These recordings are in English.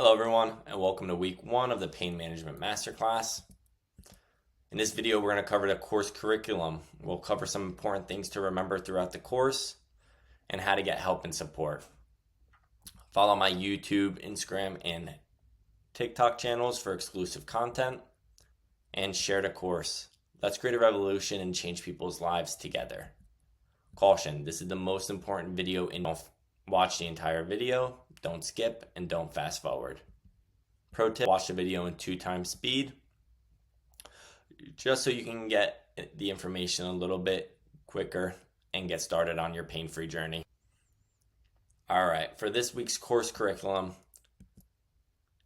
Hello everyone, and welcome to week 1 of the Pain Management Masterclass. In this video, we're going to cover the course curriculum. We'll cover some important things to remember throughout the course and how to get help and support. Follow my YouTube, Instagram, and TikTok channels for exclusive content, and share the course. Let's create a revolution and change people's lives together. Caution, this is the most important video, and don't watch the entire video, don't skip, and don't fast forward. Pro tip, watch the video in 2 times speed, just so you can get the information a little bit quicker and get started on your pain-free journey. Alright, for this week's course curriculum,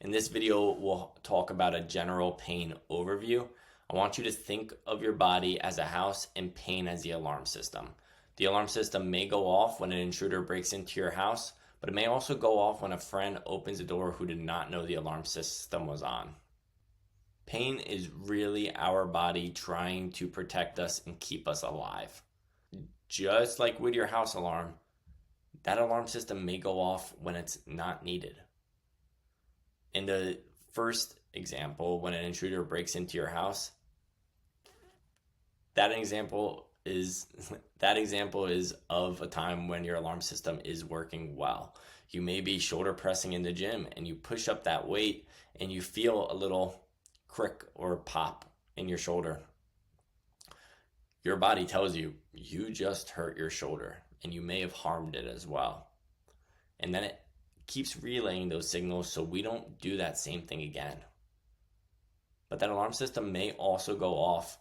in this video we'll talk about a general pain overview. I want you to think of your body as a house and pain as the alarm system. The alarm system may go off when an intruder breaks into your house, but it may also go off when a friend opens a door who did not know the alarm system was on. Pain is really our body trying to protect us and keep us alive. Just like with your house alarm, that alarm system may go off when it's not needed. In the first example, when an intruder breaks into your house, that example is of a time when your alarm system is working well. You may be shoulder pressing in the gym and you push up that weight and you feel a little crick or pop in your shoulder. Your body tells you, you just hurt your shoulder and you may have harmed it as well. And then it keeps relaying those signals so we don't do that same thing again. But that alarm system may also go off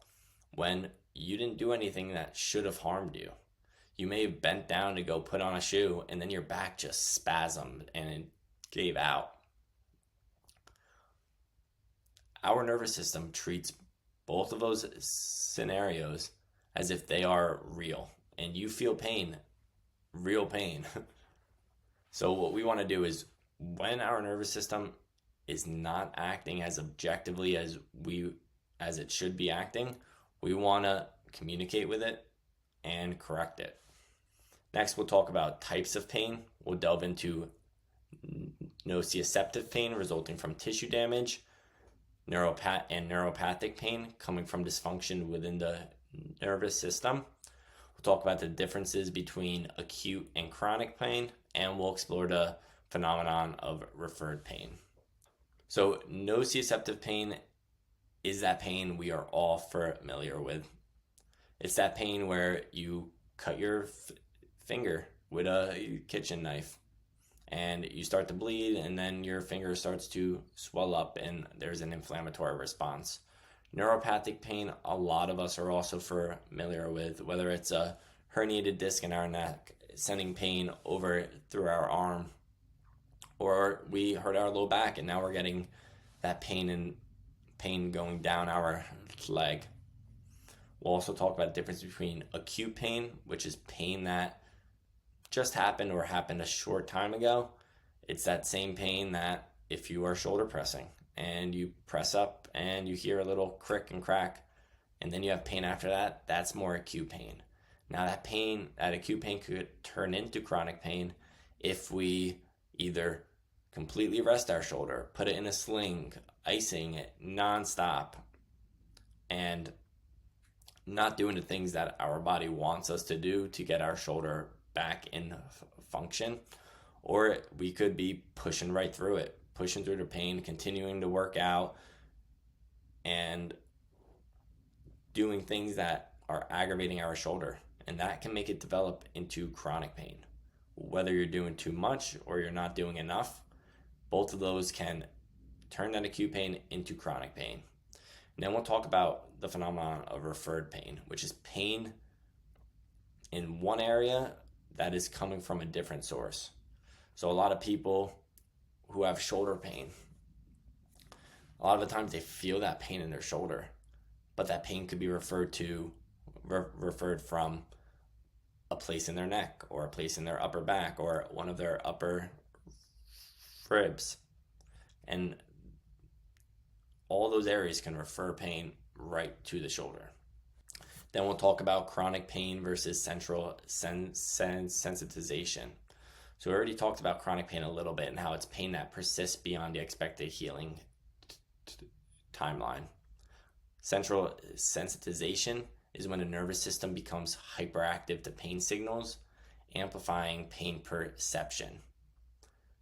when you didn't do anything that should have harmed you. You may have bent down to go put on a shoe and then your back just spasmed and it gave out. Our nervous system treats both of those scenarios as if they are real and you feel pain, real pain. So what we want to do is, when our nervous system is not acting as objectively as it should be acting, we want to communicate with it and correct it. Next, we'll talk about types of pain. We'll delve into nociceptive pain resulting from tissue damage, neuropathic pain coming from dysfunction within the nervous system. We'll talk about the differences between acute and chronic pain, and we'll explore the phenomenon of referred pain. So nociceptive pain is that pain we are all familiar with. It's that pain where you cut your finger with a kitchen knife and you start to bleed, and then your finger starts to swell up and there's an inflammatory response. Neuropathic pain, a lot of us are also familiar with, whether it's a herniated disc in our neck sending pain over through our arm, or we hurt our low back and now we're getting that pain going down our leg. We'll also talk about the difference between acute pain, which is pain that just happened or happened a short time ago. It's that same pain that if you are shoulder pressing and you press up and you hear a little crick and crack and then you have pain after that, that's more acute pain. Now that acute pain could turn into chronic pain if we either completely rest our shoulder, put it in a sling, icing it nonstop, and not doing the things that our body wants us to do to get our shoulder back in function. Or we could be pushing right through it, pushing through the pain, continuing to work out, and doing things that are aggravating our shoulder. And that can make it develop into chronic pain. Whether you're doing too much or you're not doing enough, both of those can turn that acute pain into chronic pain. And then we'll talk about the phenomenon of referred pain, which is pain in one area that is coming from a different source. So a lot of people who have shoulder pain, a lot of the times they feel that pain in their shoulder, but that pain could be referred from a place in their neck or a place in their upper back or one of their upper ribs. And all those areas can refer pain right to the shoulder. Then we'll talk about chronic pain versus central sensitization. So we already talked about chronic pain a little bit and how it's pain that persists beyond the expected healing timeline. Central sensitization is when the nervous system becomes hyperactive to pain signals, amplifying pain perception.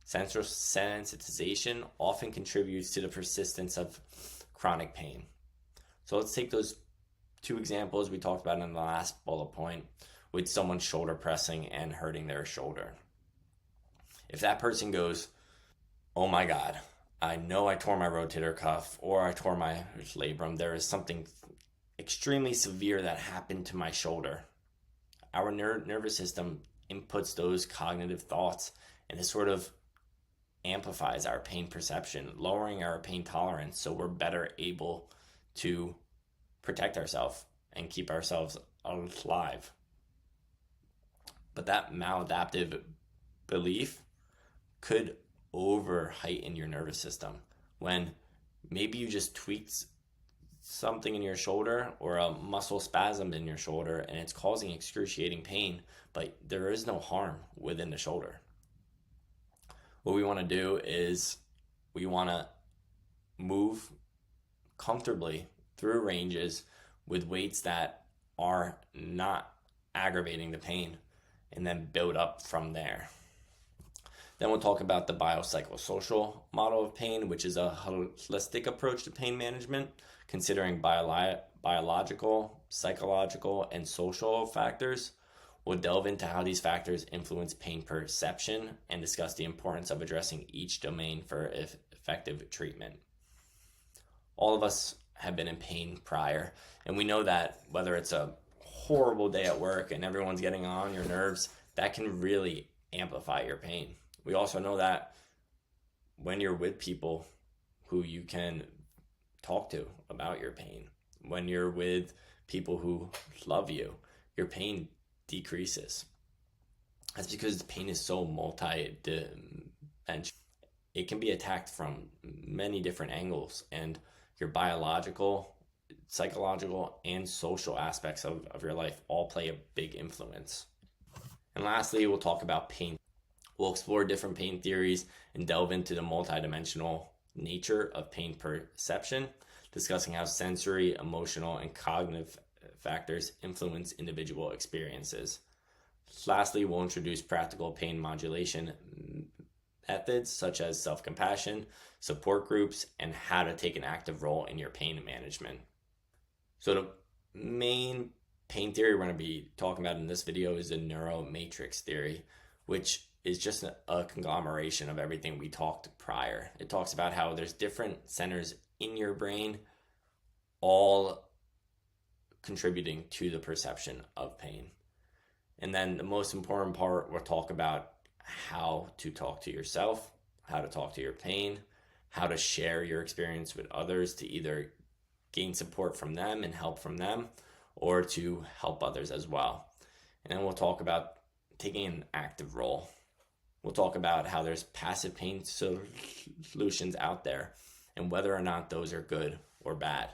Central sensitization often contributes to the persistence of chronic pain. So let's take those two examples we talked about in the last bullet point with someone shoulder pressing and hurting their shoulder. If that person goes, oh my God, I know I tore my rotator cuff or I tore my labrum, there is something extremely severe that happened to my shoulder. Our nervous system inputs those cognitive thoughts, and this sort of amplifies our pain perception, lowering our pain tolerance so we're better able to protect ourselves and keep ourselves alive. But that maladaptive belief could over heighten your nervous system when maybe you just tweaked something in your shoulder or a muscle spasm in your shoulder and it's causing excruciating pain, but there is no harm within the shoulder. What we want to do is we want to move comfortably through ranges with weights that are not aggravating the pain, and then build up from there. Then we'll talk about the biopsychosocial model of pain, which is a holistic approach to pain management, considering biological, psychological, and social factors. We'll delve into how these factors influence pain perception and discuss the importance of addressing each domain for effective treatment. All of us have been in pain prior, and we know that whether it's a horrible day at work and everyone's getting on your nerves, that can really amplify your pain. We also know that when you're with people who you can talk to about your pain, when you're with people who love you, your pain decreases. That's because the pain is so multi-dimensional. It can be attacked from many different angles, and your biological, psychological, and social aspects of your life all play a big influence. And lastly, we'll talk about pain. We'll explore different pain theories and delve into the multidimensional nature of pain perception, discussing how sensory, emotional, and cognitive factors influence individual experiences. Lastly, we'll introduce practical pain modulation methods such as self-compassion, support groups, and how to take an active role in your pain management. So the main pain theory we're going to be talking about in this video is the neuromatrix theory, which is just a conglomeration of everything we talked prior. It talks about how there's different centers in your brain all contributing to the perception of pain. And then the most important part, we'll talk about how to talk to yourself, how to talk to your pain, how to share your experience with others to either gain support from them and help from them, or to help others as well. And then we'll talk about taking an active role. We'll talk about how there's passive pain solutions out there and whether or not those are good or bad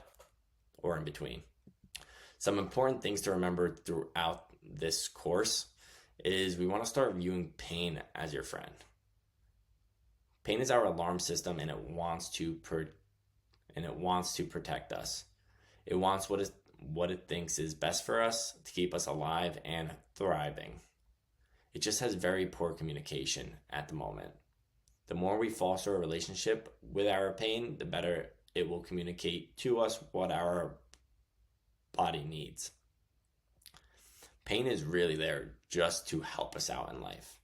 or in between. Some important things to remember throughout this course is we want to start viewing pain as your friend. Pain is our alarm system, and it wants to protect us. It wants what it thinks is best for us to keep us alive and thriving. It just has very poor communication at the moment. The more we foster a relationship with our pain, the better it will communicate to us what our body needs. Pain is really there just to help us out in life.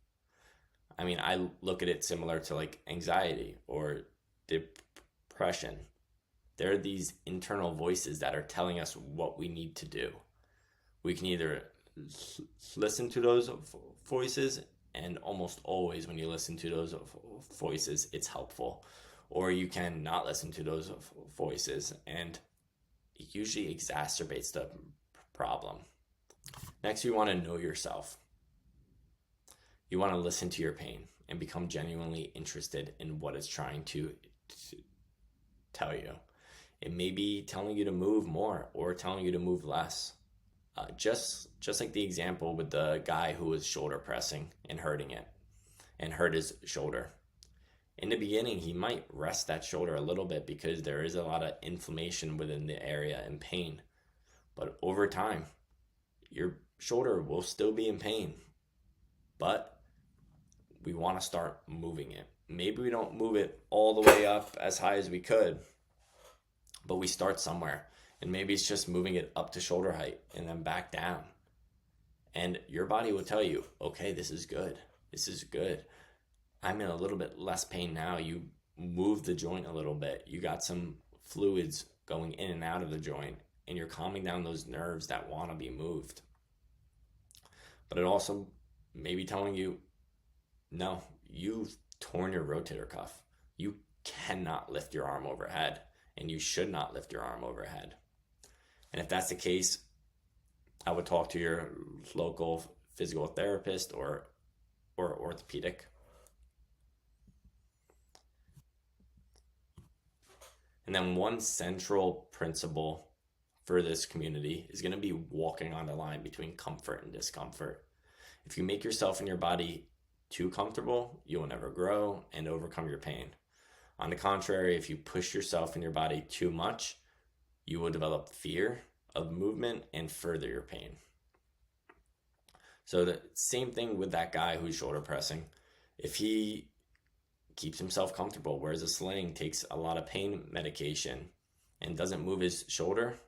I mean, I look at it similar to like anxiety or depression. There are these internal voices that are telling us what we need to do. We can either listen to those voices, and almost always when you listen to those voices, it's helpful. Or you can not listen to those voices, and it usually exacerbates the problem. Next, you want to know yourself. You want to listen to your pain and become genuinely interested in what it's trying to tell you. It may be telling you to move more or telling you to move less. Just like the example with the guy who was shoulder pressing and hurting it. and hurt his shoulder. In the beginning, he might rest that shoulder a little bit because there is a lot of inflammation within the area and pain. But over time, your shoulder will still be in pain, but we want to start moving it. Maybe we don't move it all the way up as high as we could, but we start somewhere. And maybe it's just moving it up to shoulder height and then back down. And your body will tell you, okay, this is good. This is good. I'm in a little bit less pain now. You move the joint a little bit. You got some fluids going in and out of the joint, and you're calming down those nerves that want to be moved. But it also may be telling you, no, you've torn your rotator cuff. You cannot lift your arm overhead, and you should not lift your arm overhead. And if that's the case, I would talk to your local physical therapist or orthopedic. And then one central principle for this community is going to be walking on the line between comfort and discomfort. If you make yourself and your body too comfortable, you will never grow and overcome your pain. On the contrary, if you push yourself and your body too much, you will develop fear of movement and further your pain. So the same thing with that guy who's shoulder pressing. If he keeps himself comfortable, wears a sling, takes a lot of pain medication, and doesn't move his shoulder,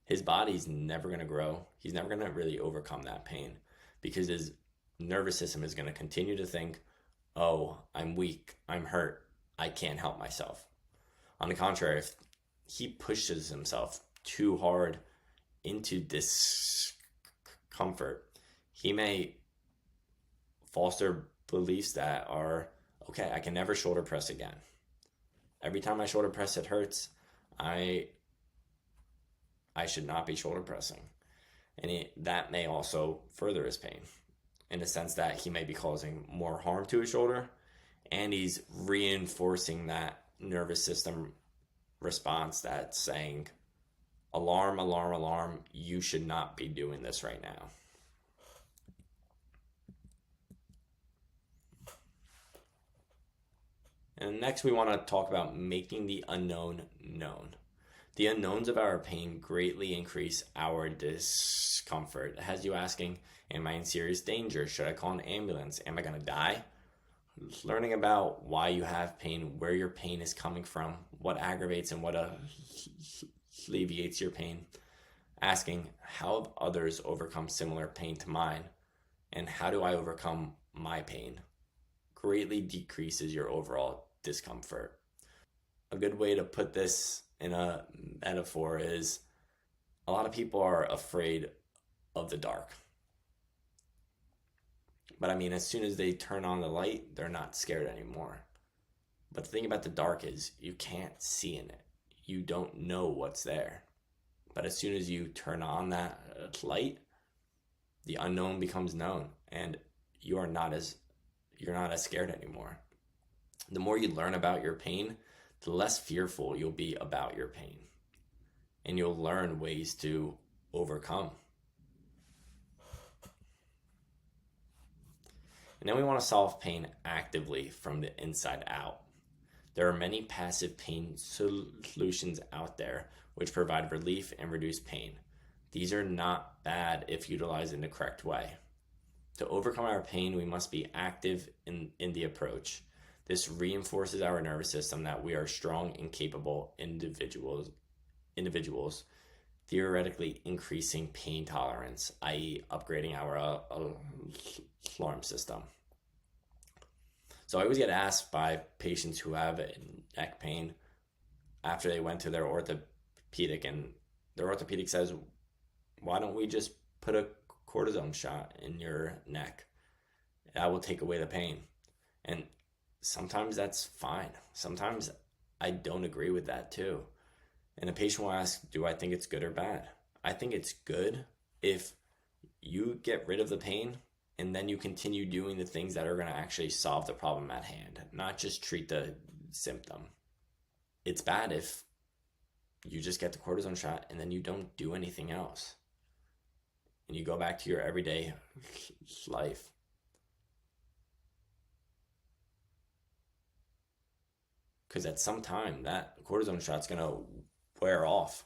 his body's never going to grow. He's never going to really overcome that pain because his nervous system is going to continue to think, oh, I'm weak, I'm hurt, I can't help myself. On the contrary, if he pushes himself too hard into discomfort, he may foster beliefs that are, okay, I can never shoulder press again. Every time I shoulder press, it hurts. I should not be shoulder pressing. And that may also further his pain in the sense that he may be causing more harm to his shoulder, and he's reinforcing that nervous system response that's saying, alarm, alarm, alarm, you should not be doing this right now. And next we want to talk about making the unknown known. The unknowns of our pain greatly increase our discomfort. It has you asking, am I in serious danger? Should I call an ambulance? Am I going to die? Learning about why you have pain, where your pain is coming from, what aggravates and what alleviates your pain. Asking, how have others overcome similar pain to mine? And how do I overcome my pain? Greatly decreases your overall discomfort. A good way to put this in a metaphor is a lot of people are afraid of the dark. But I mean, as soon as they turn on the light, they're not scared anymore. But the thing about the dark is you can't see in it. You don't know what's there. But as soon as you turn on that light, the unknown becomes known, and you're not as scared anymore. The more you learn about your pain, the less fearful you'll be about your pain. And you'll learn ways to overcome. And then we want to solve pain actively from the inside out. There are many passive pain solutions out there which provide relief and reduce pain. These are not bad if utilized in the correct way. To overcome our pain, we must be active in the approach. This reinforces our nervous system that we are strong and capable individuals, theoretically increasing pain tolerance, i.e. upgrading our alarm system. So I always get asked by patients who have neck pain after they went to their orthopedic, and their orthopedic says, why don't we just put a cortisone shot in your neck? That will take away the pain. And sometimes that's fine. Sometimes I don't agree with that too. And the patient will ask, do I think it's good or bad? I think it's good if you get rid of the pain and then you continue doing the things that are going to actually solve the problem at hand, not just treat the symptom. It's bad if you just get the cortisone shot and then you don't do anything else. And you go back to your everyday life. because at some time that cortisone shot's going to wear off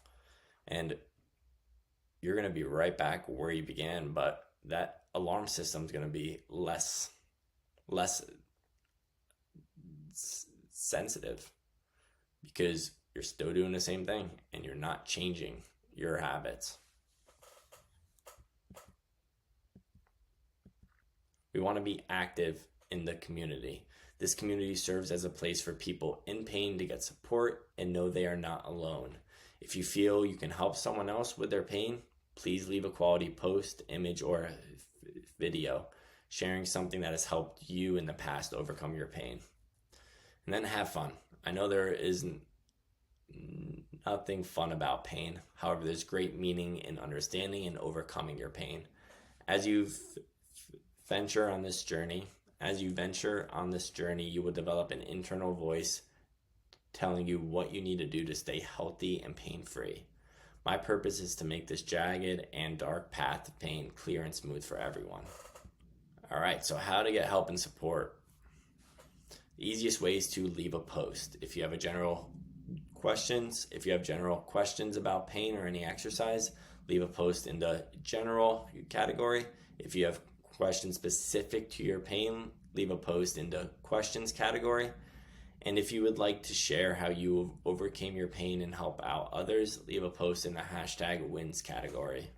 and you're going to be right back where you began, but that alarm system's going to be less sensitive because you're still doing the same thing and you're not changing your habits. We want to be active in the community. This community serves as a place for people in pain to get support and know they are not alone. If you feel you can help someone else with their pain, please leave a quality post, image, or video sharing something that has helped you in the past overcome your pain. And then have fun. I know there is nothing fun about pain. However, there's great meaning in understanding and overcoming your pain. As you venture on this journey, you will develop an internal voice telling you what you need to do to stay healthy and pain-free. My purpose is to make this jagged and dark path of pain clear and smooth for everyone. All right, so how to get help and support. The easiest way is to leave a post. If you have general questions about pain or any exercise, leave a post in the general category. If you have questions specific to your pain, leave a post in the questions category. And if you would like to share how you overcame your pain and help out others, leave a post in the #wins category.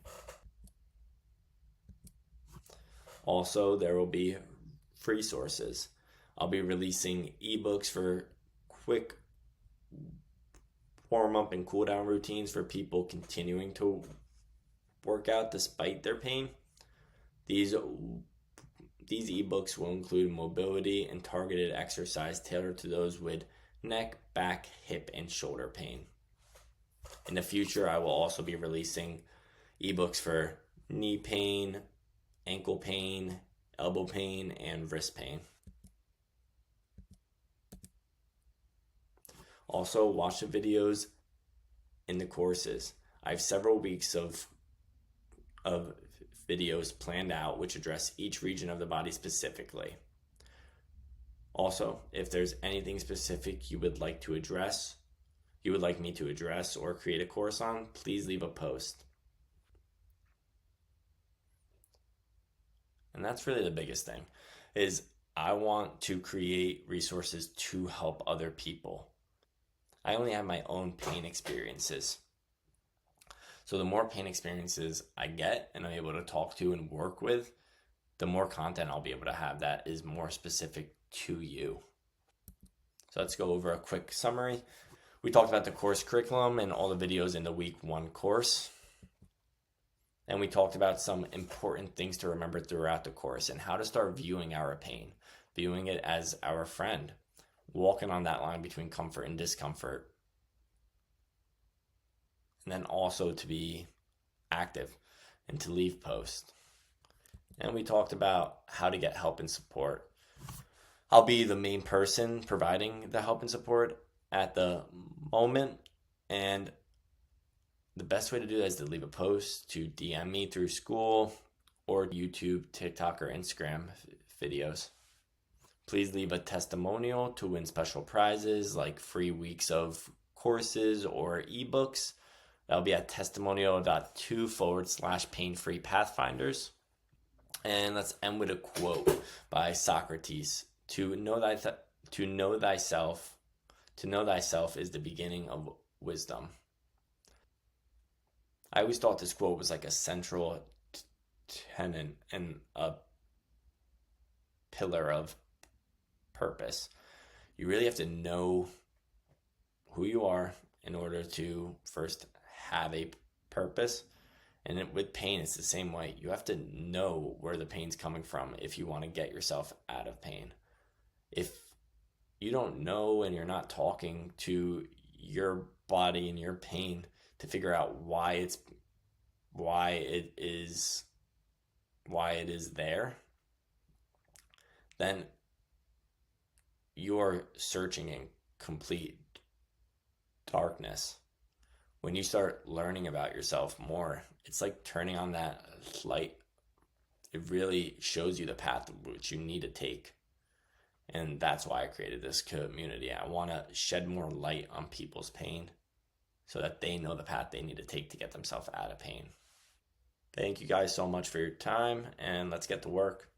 Also, there will be free sources. I'll be releasing ebooks for quick warm-up and cool-down routines for people continuing to work out despite their pain. These ebooks will include mobility and targeted exercise tailored to those with neck, back, hip, and shoulder pain. In the future, I will also be releasing ebooks for knee pain, ankle pain, elbow pain, and wrist pain. Also, watch the videos in the courses. I have several weeks of videos planned out which address each region of the body specifically. Also, if there's anything specific you would like me to address or create a course on, please leave a post. And that's really the biggest thing, is I want to create resources to help other people. I only have my own pain experiences. So the more pain experiences I get and I'm able to talk to and work with, the more content I'll be able to have that is more specific to you. So let's go over a quick summary. We talked about the course curriculum and all the videos in the week 1 course. And we talked about some important things to remember throughout the course and how to start viewing our pain, viewing it as our friend, walking on that line between comfort and discomfort. And then also to be active and to leave posts. And we talked about how to get help and support. I'll be the main person providing the help and support at the moment. And the best way to do that is to leave a post, to DM me through school or YouTube, TikTok, or Instagram videos. Please leave a testimonial to win special prizes like free weeks of courses or ebooks. That'll be at testimonial.to/pain-free pathfinders. And let's end with a quote by Socrates. To know thyself is the beginning of wisdom. I always thought this quote was like a central tenet and a pillar of purpose. You really have to know who you are in order to first have a purpose. And with pain, it's the same way. You have to know where the pain's coming from if you want to get yourself out of pain. If you don't know and you're not talking to your body and your pain to figure out why it is there, then you're searching in complete darkness. When you start learning about yourself more, it's like turning on that light. It really shows you the path which you need to take. And that's why I created this community. I want to shed more light on people's pain so that they know the path they need to take to get themselves out of pain. Thank you guys so much for your time, and let's get to work.